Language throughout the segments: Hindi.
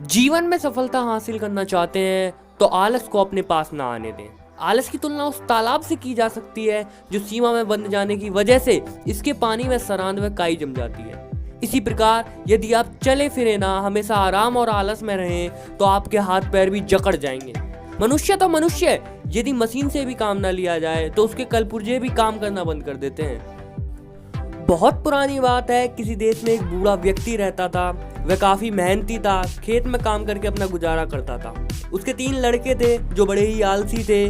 जीवन में सफलता हासिल करना चाहते हैं तो आलस को अपने पास ना आने दें। आलस की तुलना उस तालाब से की जा सकती है जो सीमा में बंद जाने की वजह से इसके पानी में सरांद व काई जम जाती है। इसी प्रकार यदि आप चले फिरे ना, हमेशा आराम और आलस में रहें तो आपके हाथ पैर भी जकड़ जाएंगे। मनुष्य तो मनुष्य, यदि मशीन से भी काम ना लिया जाए तो उसके कलपुर्जे भी काम करना बंद कर देते हैं। बहुत पुरानी बात है, किसी देश में एक बूढ़ा व्यक्ति रहता था। वह काफी मेहनती था, खेत में काम करके अपना गुजारा करता था। उसके 3 लड़के थे जो बड़े ही आलसी थे।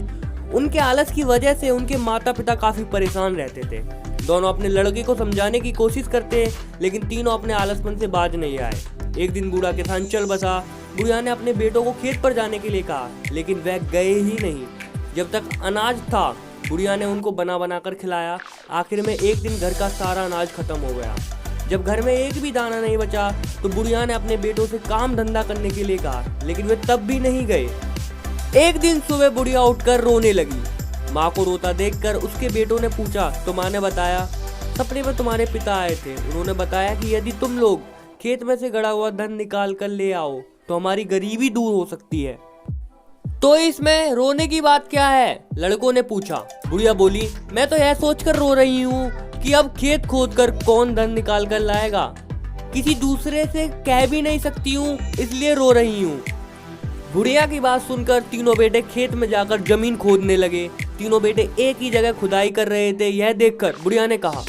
उनके आलस की वजह से उनके माता पिता काफी परेशान रहते थे। दोनों अपने लड़के को समझाने की कोशिश करते, लेकिन तीनों अपने आलसपन से बाज नहीं आए। एक दिन बूढ़ा किसान चल बसा। बुढ़िया ने अपने बेटों को खेत पर जाने के लिए कहा, लेकिन वह गए ही नहीं। जब तक अनाज था बुढ़िया ने उनको बना बना कर खिलाया। आखिर में एक दिन घर का सारा अनाज खत्म हो गया। जब घर में एक भी दाना नहीं बचा तो बुढ़िया ने अपने बेटों से काम धंधा करने के लिए कहा, लेकिन वे तब भी नहीं गए। एक दिन सुबह बुढ़िया उठकर रोने लगी। माँ को रोता देखकर उसके बेटों ने पूछा तो माँ ने बताया, सपने में तुम्हारे पिता आए थे। उन्होंने बताया कि यदि तुम लोग खेत में से गड़ा हुआ धन निकाल कर ले आओ तो हमारी गरीबी दूर हो सकती है। तो इसमें रोने की बात क्या है? लड़कों ने पूछा। बुढ़िया बोली, मैं तो यह सोचकर रो रही हूँ कि अब खेत खोद कर कौन धन निकाल कर लाएगा। किसी दूसरे से कह भी नहीं सकती हूँ, इसलिए रो रही हूँ। बुढ़िया की बात सुनकर तीनों बेटे खेत में जाकर जमीन खोदने लगे। तीनों बेटे एक ही जगह खुदाई कर रहे थे। यह देखकर बुढ़िया ने कहा,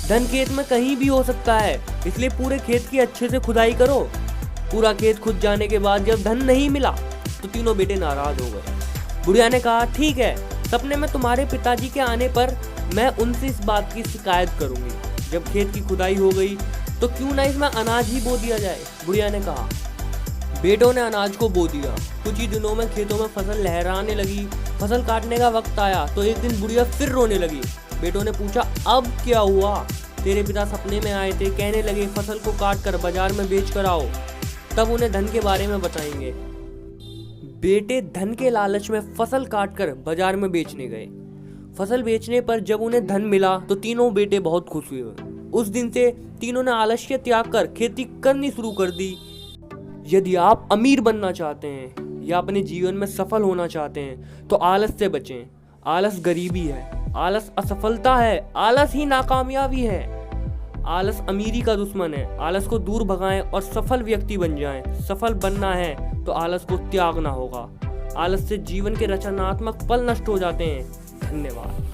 धन खेत में कहीं भी हो सकता है, इसलिए पूरे खेत की अच्छे से खुदाई करो। पूरा खेत खुद जाने के बाद जब धन नहीं मिला तो तीनों बेटे नाराज हो गए। बुढ़िया ने कहा, ठीक है, सपने में तुम्हारे पिताजी के आने पर मैं उनसे इस बात की शिकायत करूंगी। जब खेत की खुदाई हो गई तो क्यों ना इसमें अनाज ही बो दिया जाए। बुढ़िया ने कहा। बेटों ने अनाज को बो दिया। कुछ ही दिनों में खेतों में फसल लहराने लगी। फसल काटने का वक्त आया तो एक दिन बुढ़िया फिर रोने लगी। बेटों ने पूछा, अब क्या हुआ? तेरे पिता सपने में आए थे, कहने लगे फसल को काट कर बाजार में बेच कर आओ, तब उन्हें धन के बारे में बताएंगे। बेटे धन के लालच में फसल काटकर बाजार में बेचने गए। फसल बेचने पर जब उन्हें धन मिला तो तीनों बेटे बहुत खुश हुए। उस दिन से तीनों ने आलस्य त्याग कर खेती करनी शुरू कर दी। यदि आप अमीर बनना चाहते हैं या अपने जीवन में सफल होना चाहते हैं तो आलस से बचें। आलस गरीबी है, आलस असफलता है, आलस ही नाकामयाबी है। आलस अमीरी का दुश्मन है। आलस को दूर भगाएं और सफल व्यक्ति बन जाएं। सफल बनना है तो आलस को त्यागना होगा। आलस से जीवन के रचनात्मक पल नष्ट हो जाते हैं। धन्यवाद।